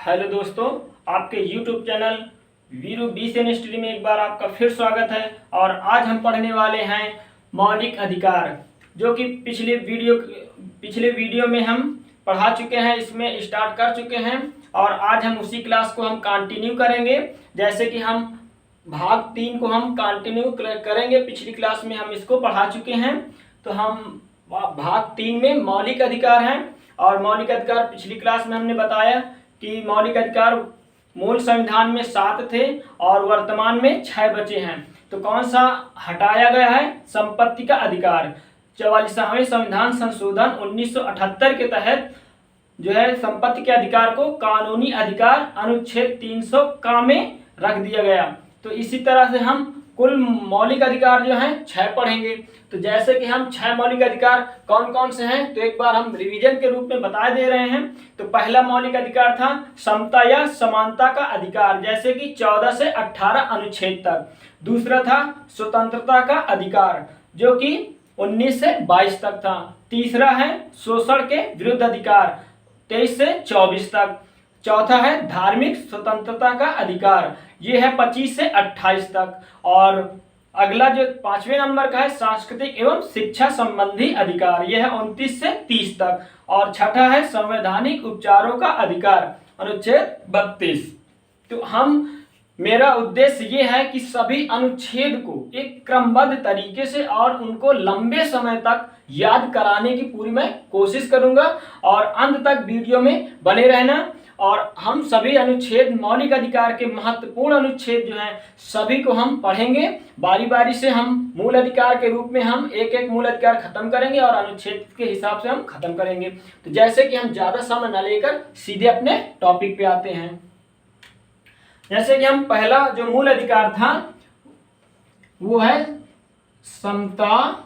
Hello दोस्तों, आपके YouTube channel Veeru BCN study में एक बार आपका फिर स्वागत है। और आज हम पढ़ने वाले हैं मौलिक अधिकार, जो कि पिछले वीडियो में हम पढ़ा चुके हैं, इसमें स्टार्ट कर चुके हैं। और आज हम उसी क्लास को हम कंटिन्यू करेंगे। जैसे कि हम भाग 3 को हम कंटिन्यू करेंगे, पिछली क्लास में हम इसको पढ़ा चुके हैं। तो हम भाग 3 में मौलिक अधिकार हैं। और मौलिक अधिकार पिछली क्लास में हमने बताया कि मौलिक अधिकार मूल संविधान में 7 थे और वर्तमान में 6 बचे हैं। तो कौन सा हटाया गया है? संपत्ति का अधिकार। 44वें संविधान संशोधन 1978 के तहत जो है संपत्ति के अधिकार को कानूनी अधिकार अनुच्छेद 300 का में रख दिया गया। तो इसी तरह से हम कुल मौलिक अधिकार जो हैं 6 पढ़ेंगे। तो जैसे कि हम 6 मौलिक अधिकार कौन कौन से हैं, तो एक बार हम रिवीजन के रूप में बता दे रहे हैं। तो पहला मौलिक अधिकार था समता या समानता का अधिकार, जैसे कि 14 से 18 अनुच्छेद तक। दूसरा था स्वतंत्रता का अधिकार, जो कि 19 से 22 तक था। तीसरा है शोषण के विरुद्ध अधिकार, 23 से 24 तक। चौथा है धार्मिक स्वतंत्रता का अधिकार, ये है 25 से 28 तक। और अगला जो 5वें नंबर का है सांस्कृतिक एवं शिक्षा संबंधी अधिकार, यह है 29 से 30 तक। और छठा है संवैधानिक उपचारों का अधिकार, अनुच्छेद 32। तो मेरा उद्देश्य ये है कि सभी अनुच्छेद को एक क्रमबद्ध तरीके से और उनको लंबे समय तक याद कराने की पूरी मैं कोशिश करूंगा। और अंत तक वीडियो में बने रहना। और हम सभी अनुच्छेद, मौलिक अधिकार के महत्वपूर्ण अनुच्छेद जो हैं सभी को हम पढ़ेंगे बारी बारी से। हम मूल अधिकार के रूप में हम एक एक मूल अधिकार खत्म करेंगे और अनुच्छेद के हिसाब से हम खत्म करेंगे। तो जैसे कि हम ज्यादा समय न लेकर सीधे अपने टॉपिक पे आते हैं। जैसे कि हम पहला जो मूल अधिकार था वो है समता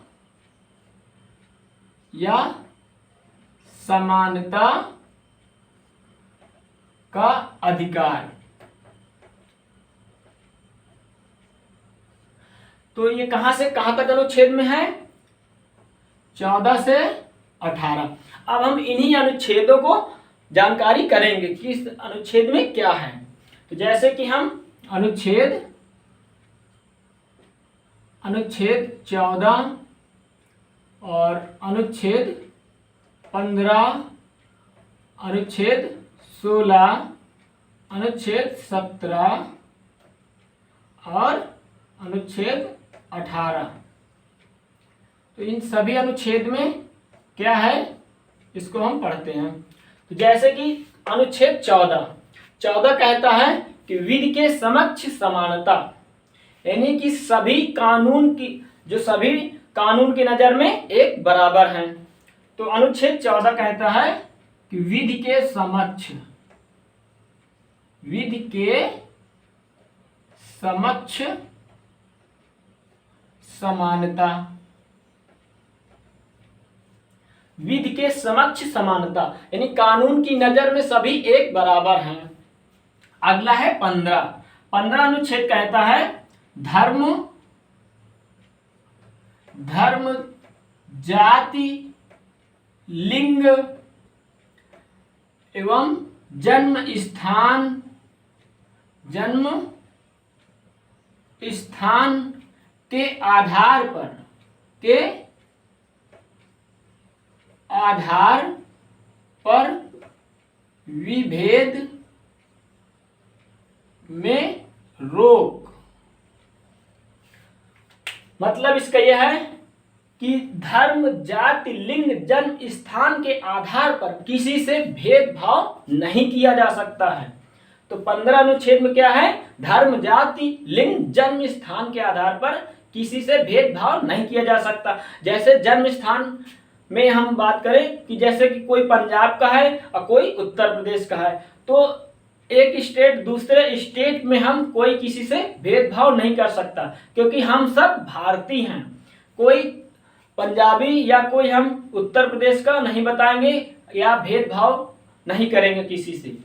या समानता का अधिकार। तो ये कहां से कहां तक अनुच्छेद में है? 14 से 18। अब हम इन्हीं अनुच्छेदों को जानकारी करेंगे कि इस अनुच्छेद में क्या है। तो जैसे कि हम अनुच्छेद 14 और अनुच्छेद 15, अनुच्छेद 16, अनुच्छेद 17 और अनुच्छेद 18। तो इन सभी अनुच्छेद में क्या है इसको हम पढ़ते हैं। तो जैसे कि अनुच्छेद 14 कहता है कि विधि के समक्ष समानता, यानी कि सभी कानून की नजर में एक बराबर हैं। तो अनुच्छेद 14 कहता है कि विधि के समक्ष समानता, विधि के समक्ष समानता यानी कानून की नजर में सभी एक बराबर हैं। अगला है 15 अनुच्छेद कहता है धर्म, जाति, लिंग एवं जन्म स्थान के आधार पर विभेद में रोक। मतलब इसका यह है कि धर्म, जाति, लिंग, जन्म स्थान के आधार पर किसी से भेदभाव नहीं किया जा सकता है। तो 15 अनुच्छेद में क्या है? धर्म, जाति, लिंग, जन्म स्थान के आधार पर किसी से भेदभाव नहीं किया जा सकता। जैसे जन्म स्थान में हम बात करें कि जैसे कि कोई पंजाब का है और कोई उत्तर प्रदेश का है, तो एक स्टेट दूसरे स्टेट में हम कोई किसी से भेदभाव नहीं कर सकता, क्योंकि हम सब भारतीय हैं। कोई पंजाबी या कोई हम उत्तर प्रदेश का नहीं बताएंगे या भेदभाव नहीं करेंगे किसी से।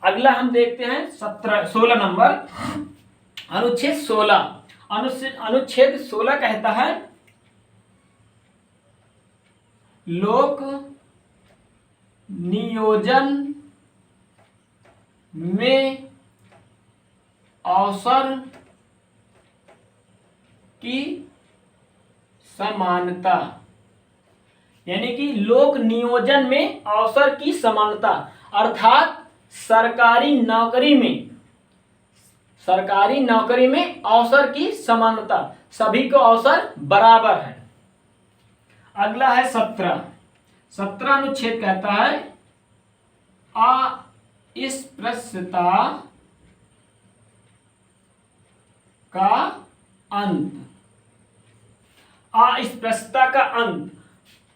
अगला हम देखते हैं 16 नंबर, अनुच्छेद 16 कहता है लोक नियोजन में अवसर की समानता, यानी कि लोक नियोजन में अवसर की समानता, अर्थात सरकारी नौकरी में अवसर की समानता, सभी को अवसर बराबर है। अगला है 17 अनुच्छेद कहता है अस्पृश्यता का अंत। अस्पृश्यता का अंत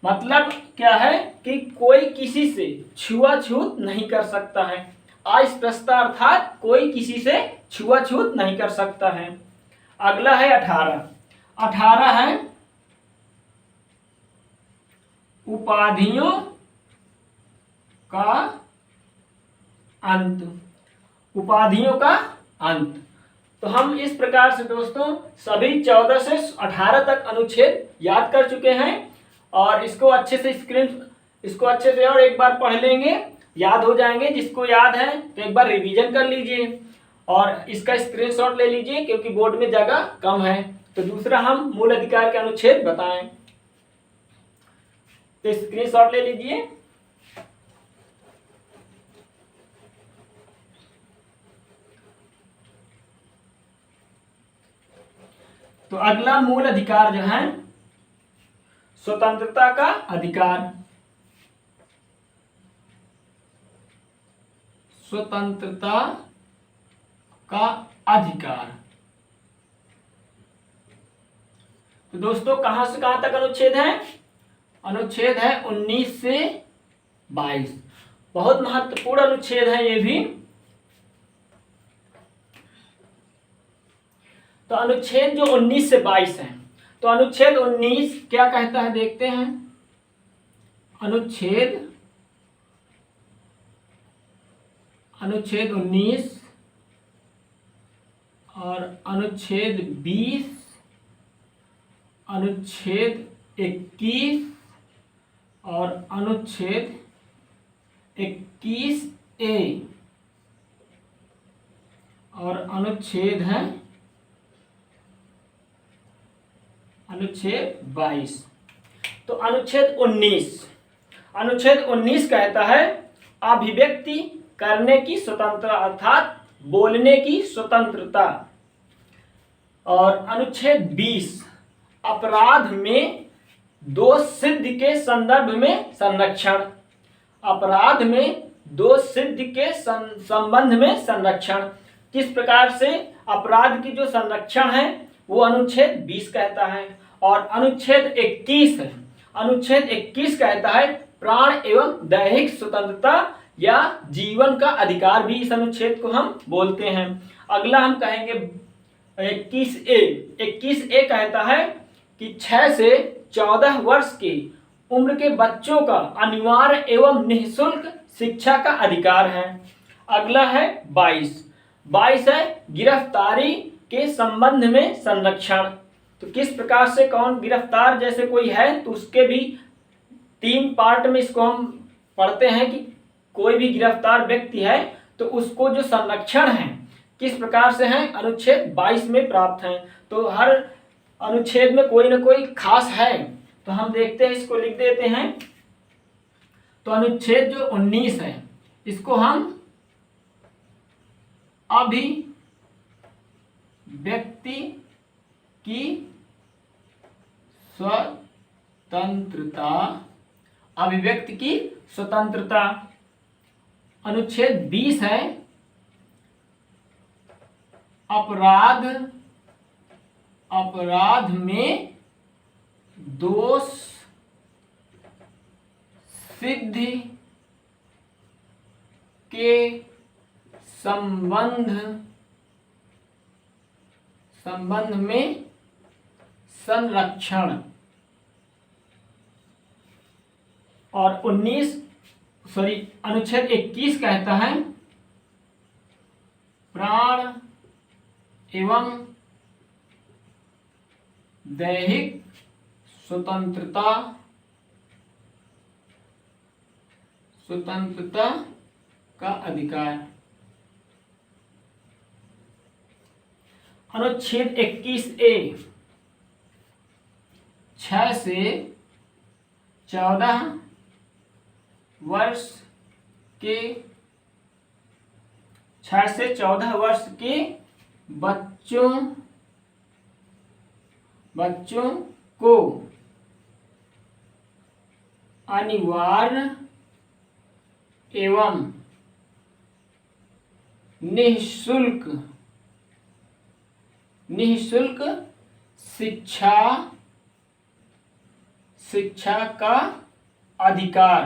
मतलब क्या है कि कोई किसी से छुआछूत नहीं कर सकता है। अस्पृश्यता अर्थात कोई किसी से छुआछूत नहीं कर सकता है। अगला है 18 है उपाधियों का अंत। उपाधियों का अंत। तो हम इस प्रकार से दोस्तों सभी 14 से 18 तक अनुच्छेद याद कर चुके हैं और इसको अच्छे से और एक बार पढ़ लेंगे, याद हो जाएंगे। जिसको याद है तो एक बार रिवीजन कर लीजिए और इसका स्क्रीनशॉट ले लीजिए क्योंकि बोर्ड में जगह कम है। तो दूसरा हम मूल अधिकार के अनुच्छेद बताएं, तो स्क्रीनशॉट ले लीजिए। तो अगला मूल अधिकार जो है स्वतंत्रता का अधिकार। स्वतंत्रता का अधिकार। तो दोस्तों कहां से कहां तक अनुच्छेद है? अनुच्छेद है 19 से 22। बहुत महत्वपूर्ण अनुच्छेद है ये भी। तो अनुच्छेद जो 19 से 22 है, तो अनुच्छेद 19 क्या कहता है देखते हैं। अनुच्छेद 19 और अनुच्छेद 20, अनुच्छेद 21 और अनुच्छेद 21A और अनुच्छेद 22। तो अनुच्छेद 19 कहता है अभिव्यक्ति करने की स्वतंत्रता अर्थात बोलने की स्वतंत्रता। और अनुच्छेद 20 अपराध में दोष सिद्धि के संदर्भ में संरक्षण। अपराध में दोष सिद्धि के संबंध में संरक्षण। किस प्रकार से अपराध की जो संरक्षण है वो अनुच्छेद 20 कहता है। और अनुच्छेद 21 कहता है प्राण एवं दैहिक स्वतंत्रता या जीवन का अधिकार भी इस अनुच्छेद को हम बोलते हैं। अगला हम कहेंगे 21A कहता है कि 6 से 14 वर्ष की उम्र के बच्चों का अनिवार्य एवं निःशुल्क शिक्षा का अधिकार है। अगला है 22 है गिरफ्तारी के संबंध में संरक्षण। तो किस प्रकार से कौन गिरफ्तार जैसे कोई है तो उसके भी 3 पार्ट में इसको हम पढ़ते हैं कि कोई भी गिरफ्तार व्यक्ति है तो उसको जो संरक्षण है किस प्रकार से है अनुच्छेद 22 में प्राप्त है। तो हर अनुच्छेद में कोई ना कोई खास है तो हम देखते हैं, इसको लिख देते हैं। तो अनुच्छेद जो 19 है इसको हम अभिव्यक्ति की स्वतंत्रता। अभिव्यक्ति की स्वतंत्रता। अनुच्छेद 20 है अपराध में दोष सिद्धि के संबंध में संरक्षण। और अनुच्छेद 21 कहता है प्राण एवं दैहिक स्वतंत्रता का अधिकार। अनुच्छेद 21A 6 से 14 वर्ष के 6 से 14 वर्ष के बच्चों को अनिवार्य एवं निःशुल्क शिक्षा का अधिकार।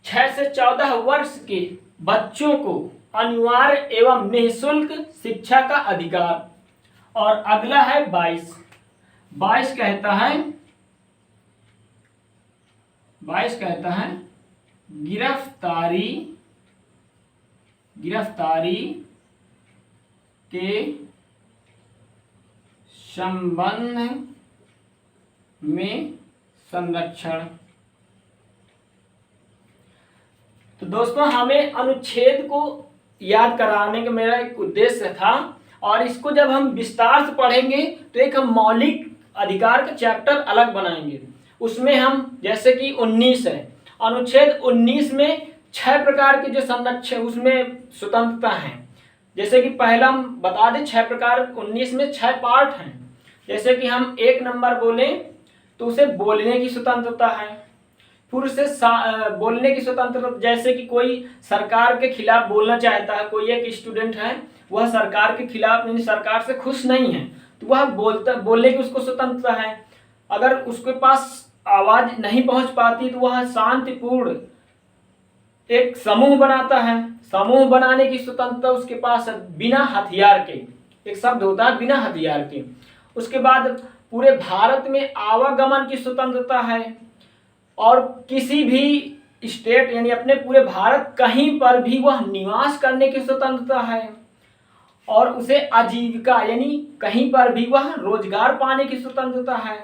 6 से 14 वर्ष के बच्चों को अनिवार्य एवं निःशुल्क शिक्षा का अधिकार। और अगला है 22 कहता है गिरफ्तारी के संबंध में संरक्षण। तो दोस्तों, हमें अनुच्छेद को याद कराने का मेरा एक उद्देश्य था, और इसको जब हम विस्तार से पढ़ेंगे तो एक हम मौलिक अधिकार का चैप्टर अलग बनाएंगे। उसमें हम जैसे कि 19 है, अनुच्छेद 19 में 6 प्रकार के जो संरक्षण उसमें स्वतंत्रता है। जैसे कि पहला हम बता दें, 6 प्रकार 19 में 6 पार्ट हैं। जैसे कि हम 1 नंबर बोलें तो उसे बोलने की स्वतंत्रता है, फिर उसे बोलने की स्वतंत्रता, जैसे कि कोई सरकार के खिलाफ बोलना चाहता है, कोई एक स्टूडेंट है वह सरकार के खिलाफ यानी सरकार से खुश नहीं है, तो वह बोलने की उसको स्वतंत्रता है। अगर उसके पास आवाज नहीं पहुंच पाती तो वह शांतिपूर्ण एक समूह बनाता है, समूह बनाने की स्वतंत्रता उसके पास है, बिना हथियार के। एक शब्द होता है बिना हथियार के। उसके बाद पूरे भारत में आवागमन की स्वतंत्रता है, और किसी भी स्टेट यानी अपने पूरे भारत कहीं पर भी वह निवास करने की स्वतंत्रता है, और उसे आजीविका यानी कहीं पर भी वह रोजगार पाने की स्वतंत्रता है।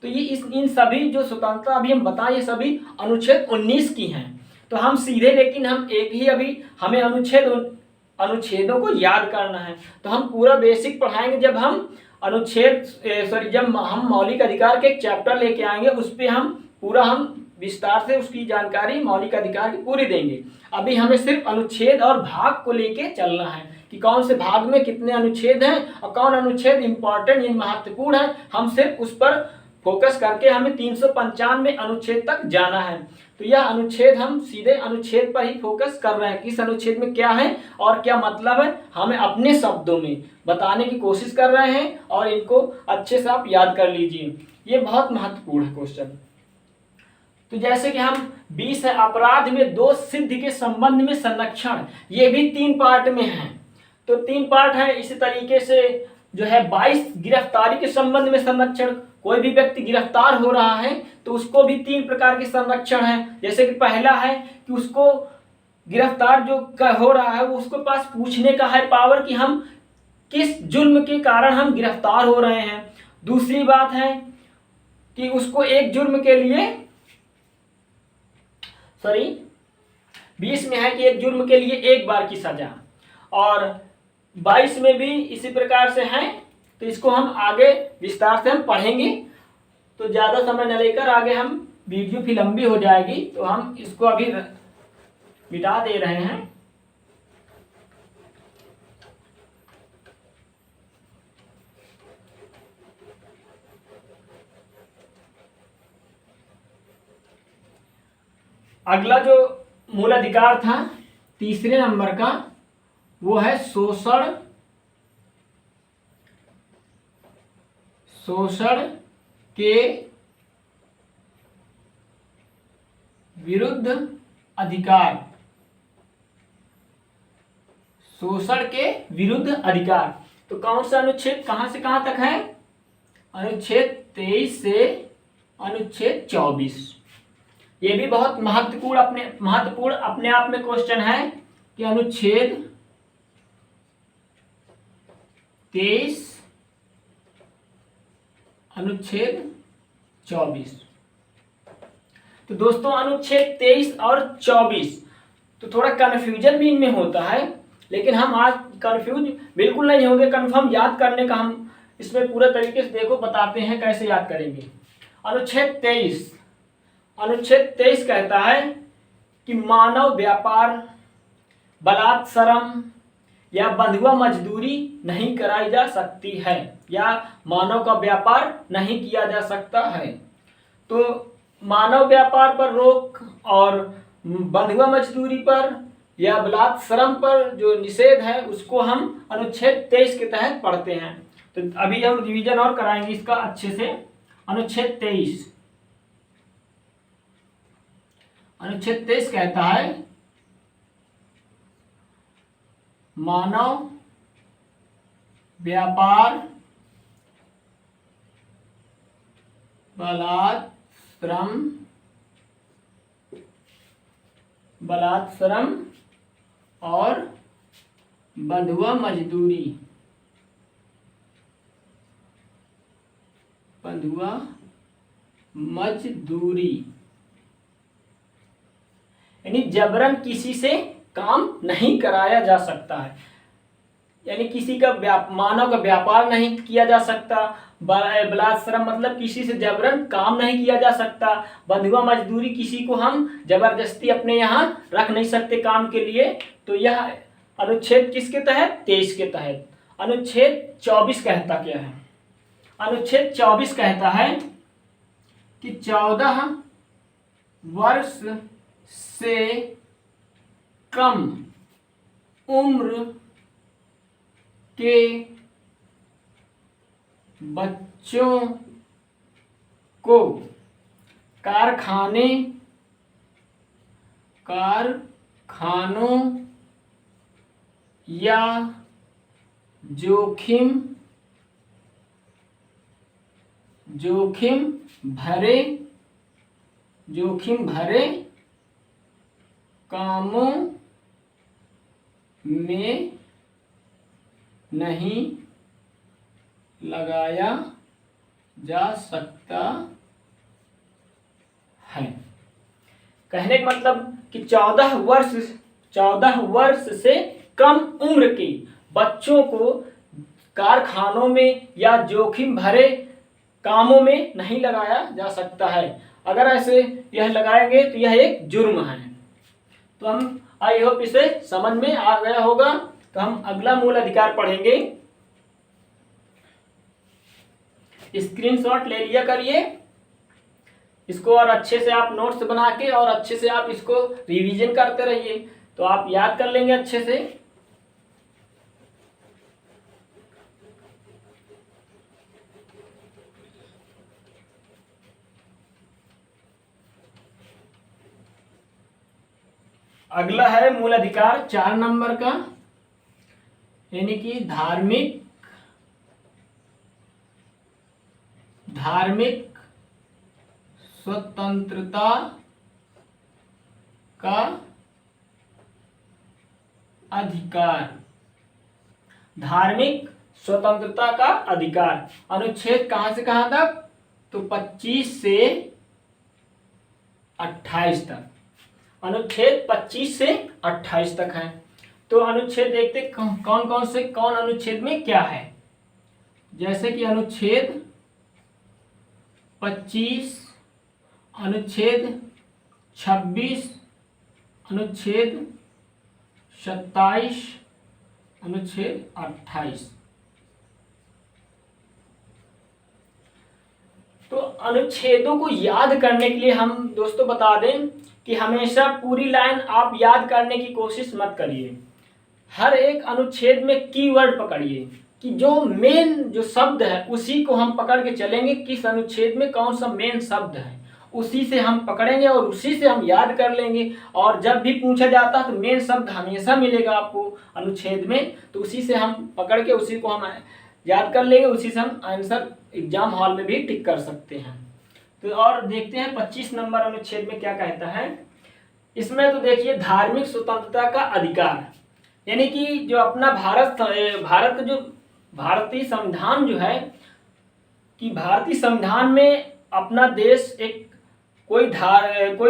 तो ये इन सभी जो स्वतंत्रता अभी हम बताएं, ये सभी अनुच्छेद 19 की हैं। तो हम सीधे, लेकिन हम एक ही अभी हमें अनुच्छेदों को याद करना है, तो हम पूरा बेसिक पढ़ाएंगे। जब हम जब हम मौलिक अधिकार के एक चैप्टर लेके आएंगे, उस पर हम विस्तार से उसकी जानकारी मौलिक अधिकार की पूरी देंगे। अभी हमें सिर्फ अनुच्छेद और भाग को लेके चलना है कि कौन से भाग में कितने अनुच्छेद हैं और कौन अनुच्छेद इंपॉर्टेंट यानी महत्वपूर्ण है। हम सिर्फ उस पर फोकस करके हमें 395 अनुच्छेद तक जाना है। तो यह अनुच्छेद हम सीधे अनुच्छेद पर ही फोकस कर रहे हैं, किस अनुच्छेद में क्या है और क्या मतलब है, हमें अपने शब्दों में बताने की कोशिश कर रहे हैं, और इनको अच्छे से आप याद कर लीजिए। ये बहुत महत्वपूर्ण है क्वेश्चन। तो जैसे कि हम 20 है, अपराध में दोष सिद्धि के संबंध में संरक्षण, ये भी 3 पार्ट में है। तो 3 पार्ट है। इसी तरीके से जो है 22 गिरफ्तारी के संबंध में संरक्षण, कोई भी व्यक्ति गिरफ्तार हो रहा है तो उसको भी 3 प्रकार के संरक्षण है। जैसे कि पहला है कि उसको गिरफ्तार जो हो रहा है वो उसके पास पूछने का है पावर कि हम किस जुर्म के कारण हम गिरफ्तार हो रहे हैं। दूसरी बात है कि उसको एक जुर्म के लिए 20 में है कि एक जुर्म के लिए 1 बार की सजा, और 22 में भी इसी प्रकार से है। तो इसको हम आगे विस्तार से हम पढ़ेंगे, तो ज़्यादा समय न लेकर आगे हम वीडियो फिर लंबी हो जाएगी, तो हम इसको अभी मिटा दे रहे हैं। अगला जो मूल अधिकार था 3 नंबर का, वो है शोषण के विरुद्ध अधिकार। शोषण के विरुद्ध अधिकार। तो कौन सा अनुच्छेद कहां से कहां तक है? अनुच्छेद 23 से अनुच्छेद 24। ये भी बहुत महत्वपूर्ण अपने आप में क्वेश्चन है कि अनुच्छेद 23 अनुच्छेद 24। तो दोस्तों अनुच्छेद 23 और 24 तो थोड़ा कन्फ्यूजन भी इनमें होता है। लेकिन हम आज कंफ्यूज बिल्कुल नहीं होंगे, कंफर्म याद करने का हम इसमें पूरे तरीके से देखो बताते हैं कैसे याद करेंगे। अनुच्छेद 23 कहता है कि मानव व्यापार, बलात्सरम या बंधुआ मजदूरी नहीं कराई जा सकती है, या मानव का व्यापार नहीं किया जा सकता है। तो मानव व्यापार पर रोक और बंधुआ मजदूरी पर या बलात्सरम पर जो निषेध है उसको हम अनुच्छेद 23 के तहत पढ़ते हैं। तो अभी हम रिवीजन और कराएंगे इसका अच्छे से। अनुच्छेद 23 कहता है मानव व्यापार, बलात्सरम और बंधुआ मजदूरी यानी जबरन किसी से काम नहीं कराया जा सकता है, यानी किसी का मानव का व्यापार नहीं किया जा सकता। बलात्सरम मतलब किसी से जबरन काम नहीं किया जा सकता। बंधुआ मजदूरी किसी को हम जबरदस्ती अपने यहाँ रख नहीं सकते काम के लिए। तो यह अनुच्छेद किसके तहत? 23 के तहत। अनुच्छेद 24 कहता क्या है? अनुच्छेद 24 कहता है कि 14 वर्ष से कम उम्र के बच्चों को कारखानों या जोखिम भरे कामों में नहीं लगाया जा सकता है। कहने का मतलब कि 14 वर्ष से कम उम्र के बच्चों को कारखानों में या जोखिम भरे कामों में नहीं लगाया जा सकता है। अगर ऐसे यह लगाएंगे तो यह एक जुर्म है। तो हम आई होप इसे समझ में आ गया होगा। तो हम अगला मूल अधिकार पढ़ेंगे। स्क्रीनशॉट ले लिया करिए इसको, और अच्छे से आप नोट्स बना के और अच्छे से आप इसको रिवीजन करते रहिए तो आप याद कर लेंगे अच्छे से। अगला है मूल अधिकार 4 नंबर का, यानी कि धार्मिक स्वतंत्रता का अधिकार। धार्मिक स्वतंत्रता का अधिकार अनुच्छेद कहां से कहां तक? तो 25 से 28 तक। अनुच्छेद 25 से 28 तक है। तो अनुच्छेद देखते कौन अनुच्छेद में क्या है। जैसे कि अनुच्छेद 25, अनुच्छेद 26, अनुच्छेद 27, अनुच्छेद 28। तो अनुच्छेदों को याद करने के लिए हम दोस्तों बता दें कि हमेशा पूरी लाइन आप याद करने की कोशिश मत करिए। हर एक अनुच्छेद में कीवर्ड पकड़िए कि जो मेन जो शब्द है उसी को हम पकड़ के चलेंगे। किस अनुच्छेद में कौन सा मेन शब्द है उसी से हम पकड़ेंगे और उसी से हम याद कर लेंगे। और जब भी पूछा जाता है तो मेन शब्द हमेशा मिलेगा आपको अनुच्छेद में, तो उसी से हम पकड़ के उसी को हम याद कर लेंगे। उसी से हम आंसर एग्जाम हॉल में भी टिक कर सकते हैं। तो और देखते हैं 25 नंबर अनुच्छेद में क्या कहता है। इसमें तो देखिए धार्मिक स्वतंत्रता का अधिकार, यानी कि जो अपना भारतीय संविधान जो है कि भारतीय संविधान में अपना देश एक कोई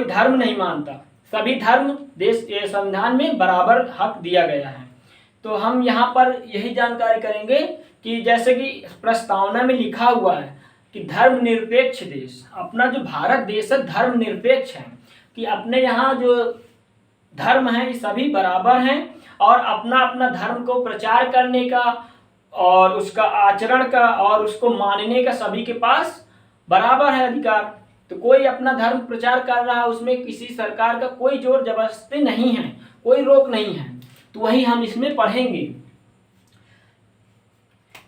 धर्म नहीं मानता। सभी धर्म देश संविधान में बराबर हक दिया गया है। तो हम यहाँ पर यही जानकारी करेंगे कि जैसे कि प्रस्तावना में लिखा हुआ है कि धर्मनिरपेक्ष देश, अपना जो भारत देश है धर्मनिरपेक्ष है, कि अपने यहाँ जो धर्म है सभी बराबर हैं और अपना अपना धर्म को प्रचार करने का और उसका आचरण का और उसको मानने का सभी के पास बराबर है अधिकार। तो कोई अपना धर्म प्रचार कर रहा है, उसमें किसी सरकार का कोई जोर जबरदस्ती नहीं है, कोई रोक नहीं है। तो वही हम इसमें पढ़ेंगे,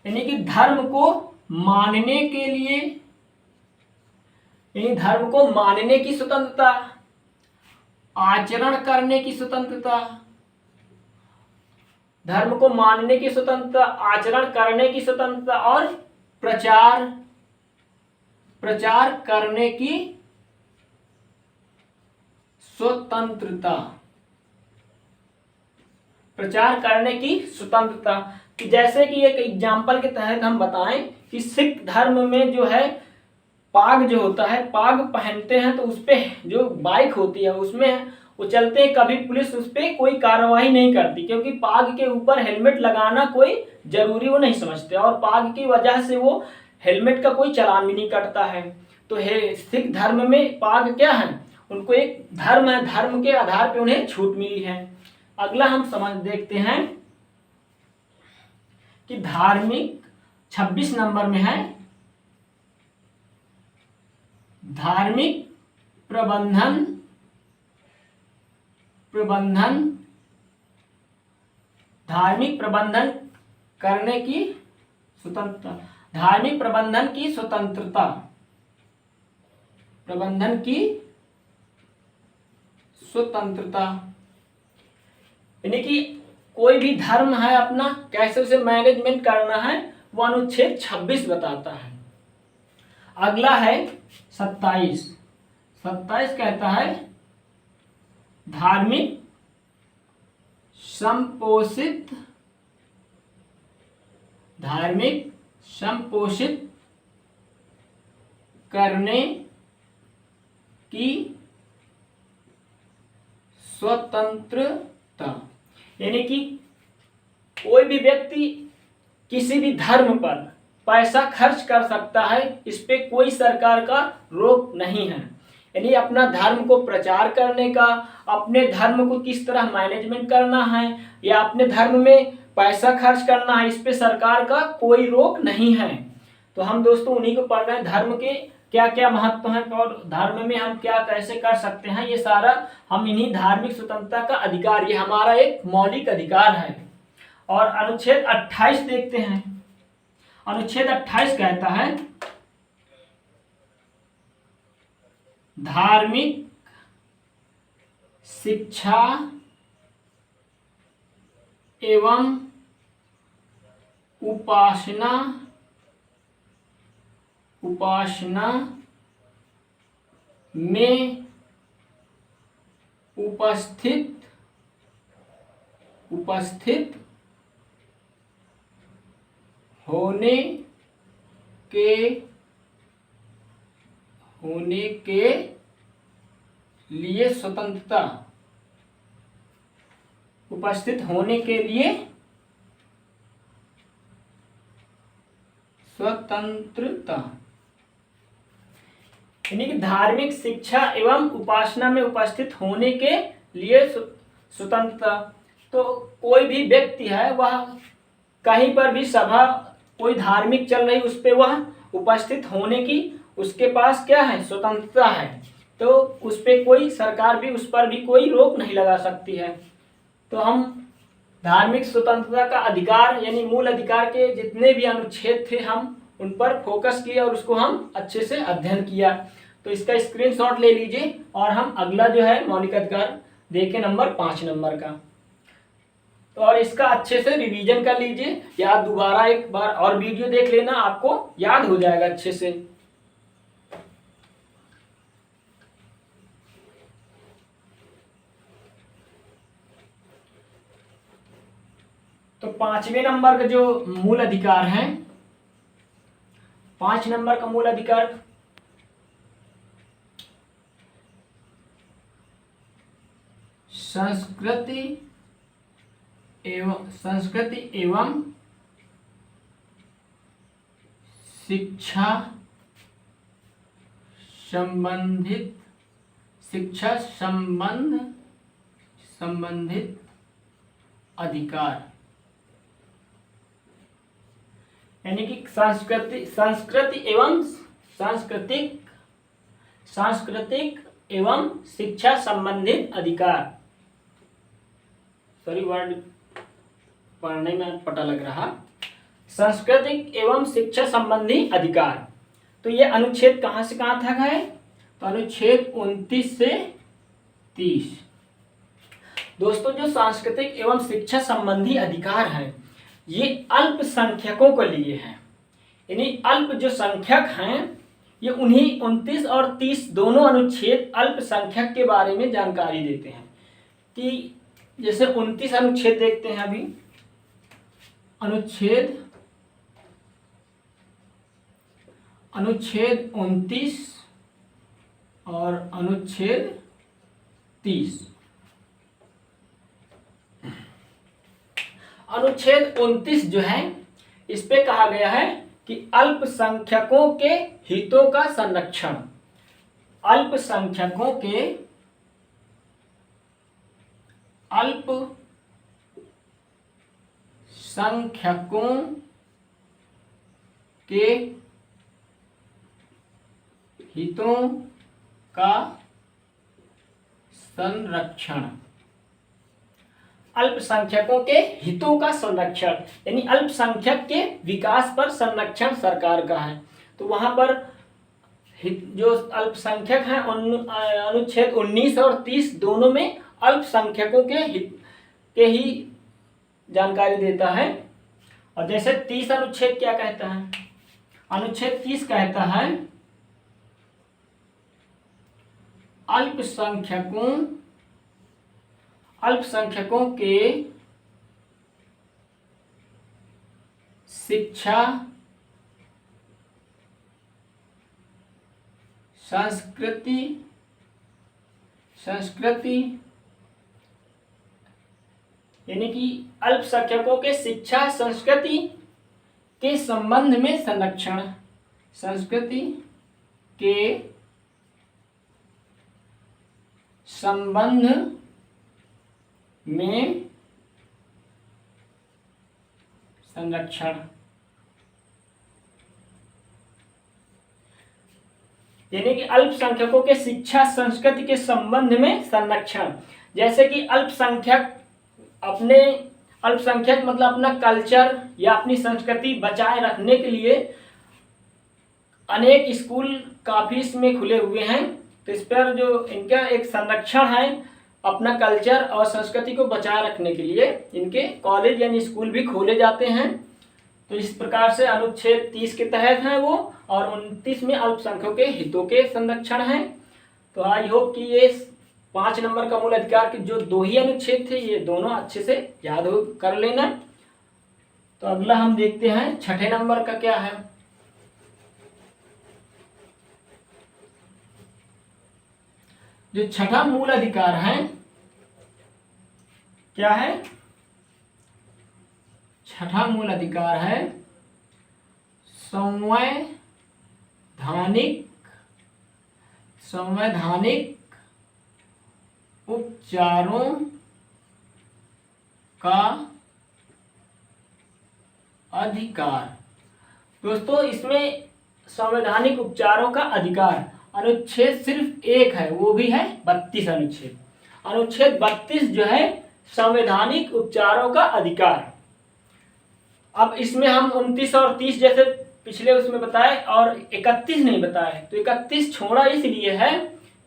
यानी कि धर्म को मानने के लिए, यानी धर्म को मानने की स्वतंत्रता, आचरण करने की स्वतंत्रता, धर्म को मानने की स्वतंत्रता, आचरण करने की स्वतंत्रता और प्रचार करने की स्वतंत्रता, प्रचार करने की स्वतंत्रता। कि जैसे कि एक एग्जाम्पल के तहत हम बताएं कि सिख धर्म में जो है पाग जो होता है, पाग पहनते हैं तो उस पे जो बाइक होती है उसमें वो चलते हैं, कभी पुलिस उस पर कोई कार्रवाई नहीं करती, क्योंकि पाग के ऊपर हेलमेट लगाना कोई जरूरी वो नहीं समझते और पाग की वजह से वो हेलमेट का कोई चालान भी नहीं कटता है। तो सिख धर्म में पाग क्या है, उनको एक धर्म है, धर्म के आधार पर उन्हें छूट मिली है। अगला हम समझ देखते हैं कि धार्मिक 26 नंबर में है धार्मिक प्रबंधन धार्मिक प्रबंधन करने की स्वतंत्रता, धार्मिक प्रबंधन की स्वतंत्रता, प्रबंधन की स्वतंत्रता, यानी कि कोई भी धर्म है अपना कैसे उसे मैनेजमेंट करना है वो अनुच्छेद 26 बताता है। अगला है 27 कहता है धार्मिक संपोषित करने की स्वतंत्रता, यानी कि कोई भी व्यक्ति किसी भी धर्म पर पैसा खर्च कर सकता है, इस पे कोई सरकार का रोक नहीं है। यानी अपना धर्म को प्रचार करने का, अपने धर्म को किस तरह मैनेजमेंट करना है या अपने धर्म में पैसा खर्च करना है, इस पे सरकार का कोई रोक नहीं है। तो हम दोस्तों उन्हीं को पढ़ रहे हैं, धर्म के क्या क्या महत्व है और धर्म में हम क्या कैसे कर सकते हैं, ये सारा हम इन्हीं धार्मिक स्वतंत्रता का अधिकार, ये हमारा एक मौलिक अधिकार है। और अनुच्छेद 28 देखते हैं। अनुच्छेद 28 कहता है धार्मिक शिक्षा एवं उपासना में उपस्थित होने के लिए स्वतंत्रता, उपस्थित होने के लिए स्वतंत्रता, यानी कि धार्मिक शिक्षा एवं उपासना में उपस्थित होने के लिए स्वतंत्रता। तो कोई भी व्यक्ति है वह कहीं पर भी सभा कोई धार्मिक चल रही उस पे वह उपस्थित होने की उसके पास क्या है, स्वतंत्रता है। तो उस पे कोई सरकार भी उस पर भी कोई रोक नहीं लगा सकती है। तो हम धार्मिक स्वतंत्रता का अधिकार यानी मूल अधिकार के जितने भी अनुच्छेद थे हम उन पर फोकस किया और उसको हम अच्छे से अध्ययन किया। तो इसका स्क्रीनशॉट ले लीजिए और हम अगला जो है मौलिक अधिकार देखें नंबर 5 नंबर का। तो और इसका अच्छे से रिवीजन कर लीजिए या दोबारा एक बार और वीडियो देख लेना, आपको याद हो जाएगा अच्छे से। तो 5वें नंबर का जो मूल अधिकार है, 5 नंबर का मूल अधिकार संस्कृति एवं शिक्षा संबंधित अधिकार, यानी कि सांस्कृतिक एवं शिक्षा संबंधित अधिकार। सॉरी, वर्ड पढ़ने में पता लग रहा। सांस्कृतिक एवं शिक्षा संबंधी अधिकार। तो ये अनुच्छेद कहाँ से कहाँ तक है? तो अनुच्छेद 29 से 30। दोस्तों, जो सांस्कृतिक एवं शिक्षा संबंधी अधिकार हैं ये अल्पसंख्यकों के लिए हैं, यानी अल्प जो संख्यक हैं ये उन्हीं 29 और 30 दोनों अनुच्छेद अल्पसंख्यक के बारे में जानकारी देते हैं। कि जैसे 29 अनुच्छेद देखते हैं अभी। अनुच्छेद 29 और अनुच्छेद 30। अनुच्छेद 29 जो है इस पे कहा गया है कि अल्पसंख्यकों के हितों का संरक्षण, अल्पसंख्यकों के हितों का संरक्षण। अल्पसंख्यकों के हितों का संरक्षण यानी अल्पसंख्यक के विकास पर संरक्षण सरकार का है। तो वहां पर जो अल्पसंख्यक हैं अनुच्छेद 19 और 30 दोनों में अल्पसंख्यकों के हित के ही जानकारी देता है। और जैसे 30 अनुच्छेद क्या कहता है? अनुच्छेद 30 कहता है अल्पसंख्यकों के शिक्षा, संस्कृति यानी कि अल्पसंख्यकों के शिक्षा संस्कृति के संबंध में संरक्षण, संस्कृति के संबंध में संरक्षण। यानी कि अल्पसंख्यकों के शिक्षा संस्कृति के संबंध में संरक्षण। जैसे कि अल्पसंख्यक मतलब अपना कल्चर या अपनी संस्कृति बचाए रखने के लिए अनेक स्कूल काफी इसमें खुले हुए हैं। तो इस पर जो इनका एक संरक्षण है अपना कल्चर और संस्कृति को बचाए रखने के लिए इनके कॉलेज यानी स्कूल भी खोले जाते हैं। तो इस प्रकार से अनुच्छेद 30 के तहत है वो, और 29 में अल्पसंख्यकों के हितों के संरक्षण है। तो आई होप कि ये 5 नंबर का मूल अधिकार के जो 2 ही अनुच्छेद थे ये दोनों अच्छे से याद कर लेना। तो अगला हम देखते हैं 6ठे नंबर का क्या है। जो 6ठा मूल अधिकार है क्या है? 6ठा मूल अधिकार है संवैधानिक उपचारों का अधिकार। दोस्तों, इसमें संवैधानिक उपचारों का अधिकार अनुच्छेद सिर्फ एक है, वो भी है 32 अनुच्छेद। अनुच्छेद 32 जो है संवैधानिक उपचारों का अधिकार। अब इसमें हम 29 और 30 जैसे पिछले उसमें बताए और 31 नहीं बताए। तो 31 छोड़ा इसलिए है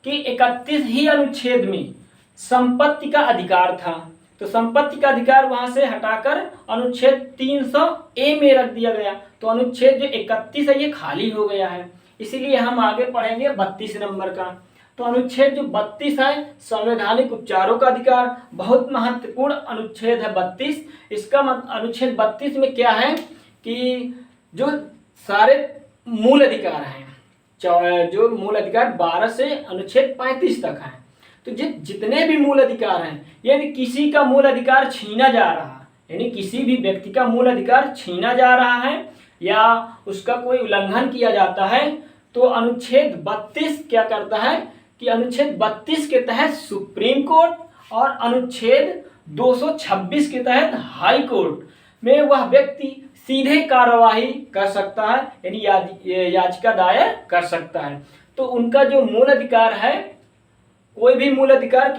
कि 31 ही अनुच्छेद में संपत्ति का अधिकार था। तो संपत्ति का अधिकार वहां से हटाकर अनुच्छेद 300A में रख दिया गया। तो अनुच्छेद जो 31 है ये खाली हो गया है, इसीलिए हम आगे पढ़ेंगे 32 नंबर का। तो अनुच्छेद जो 32 है संवैधानिक उपचारों का अधिकार, बहुत महत्वपूर्ण अनुच्छेद है 32। इसका अनुच्छेद 32 में क्या है कि जो सारे मूल अधिकार हैं, जो मूल अधिकार 12 से अनुच्छेद 35 तक है, तो जितने भी मूल अधिकार हैं यदि किसी का मूल अधिकार छीना जा रहा यानी किसी भी व्यक्ति का मूल अधिकार छीना जा रहा है या उसका कोई उल्लंघन किया जाता है, तो अनुच्छेद 32 क्या करता है कि अनुच्छेद 32 के तहत सुप्रीम कोर्ट और अनुच्छेद 226 के तहत हाई कोर्ट में वह व्यक्ति सीधे कार्यवाही कर सकता है, यानी याचिका दायर कर सकता है। तो उनका जो मूल अधिकार है, कोई भी मूल अधिकार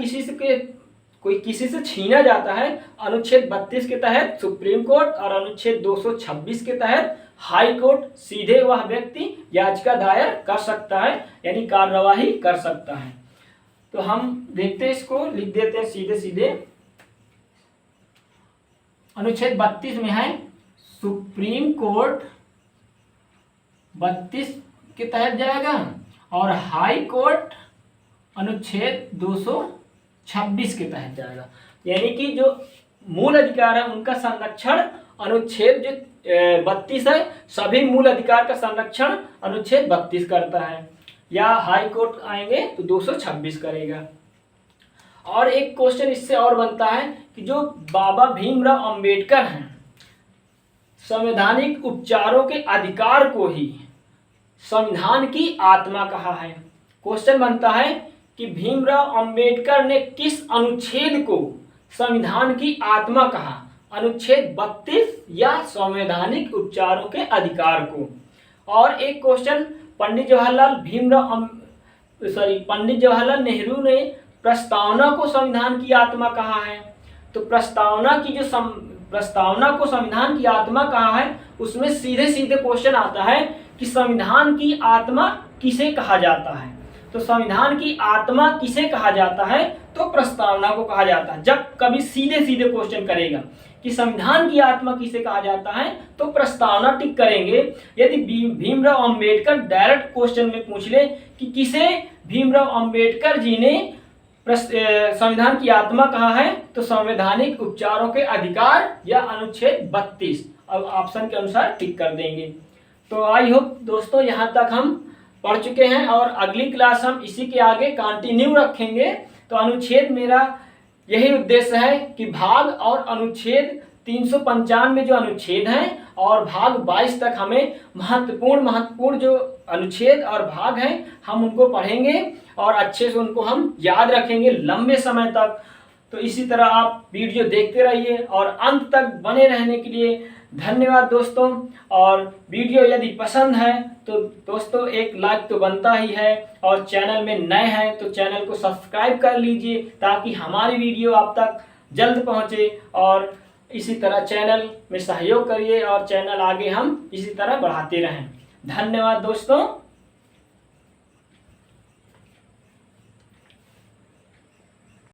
किसी से छीना जाता है, अनुच्छेद 32 के तहत सुप्रीम कोर्ट और अनुच्छेद 226 के तहत हाई कोर्ट सीधे वह व्यक्ति याचिका दायर कर सकता है, यानी कार्यवाही कर सकता है। तो हम देखते हैं, इसको लिख देते हैं सीधे सीधे। अनुच्छेद 32 में है सुप्रीम कोर्ट 32 के तहत जाएगा और हाई कोर्ट अनुच्छेद 226 के तहत जाएगा। यानी कि जो मूल अधिकार है उनका संरक्षण अनुच्छेद जो 32 है, सभी मूल अधिकार का संरक्षण अनुच्छेद 32 करता है, या हाई कोर्ट आएंगे तो 226 करेगा। और एक क्वेश्चन इससे और बनता है कि जो बाबा भीमराव अंबेडकर हैं, संवैधानिक उपचारों के अधिकार को ही संविधान की आत्मा कहा है। क्वेश्चन बनता है कि भीमराव अंबेडकर ने किस अनुच्छेद को संविधान की आत्मा कहा, अनुच्छेद 32 या संवैधानिक उपचारों के अधिकार को। और एक क्वेश्चन, पंडित जवाहरलाल नेहरू ने प्रस्तावना को संविधान की आत्मा कहा है। तो प्रस्तावना को संविधान की आत्मा कहा है, उसमें सीधे सीधे क्वेश्चन आता है कि संविधान की आत्मा किसे कहा जाता है। तो संविधान की आत्मा किसे कहा जाता है, तो प्रस्तावना को कहा जाता है। जब कभी सीधे सीधे क्वेश्चन करेगा कि संविधान की आत्मा किसे कहा जाता है, तो प्रस्तावना टिक करेंगे। यदि भीमराव अंबेडकर डायरेक्ट क्वेश्चन में पूछ ले कि किसे भीमराव अंबेडकर जी ने संविधान की आत्मा कहा है, तो संवैधानिक उपचारों के अधिकार या अनुच्छेद 32 अब ऑप्शन के अनुसार टिक कर देंगे। तो आई होप दोस्तों यहाँ तक हम पढ़ चुके हैं और अगली क्लास हम इसी के आगे कंटिन्यू रखेंगे। तो अनुच्छेद मेरा यही उद्देश्य है कि भाग और अनुच्छेद 395 जो अनुच्छेद हैं और भाग 22 तक हमें महत्वपूर्ण जो अनुच्छेद और भाग हैं हम उनको पढ़ेंगे और अच्छे से उनको हम याद रखेंगे लंबे समय तक। तो इसी तरह आप वीडियो देखते रहिए और अंत तक बने रहने के लिए धन्यवाद दोस्तों। और वीडियो यदि पसंद है तो दोस्तों एक लाइक तो बनता ही है, और चैनल में नए हैं तो चैनल को सब्सक्राइब कर लीजिए ताकि हमारी वीडियो आप तक जल्द पहुंचे। और इसी तरह चैनल में सहयोग करिए और चैनल आगे हम इसी तरह बढ़ाते रहें। धन्यवाद दोस्तों।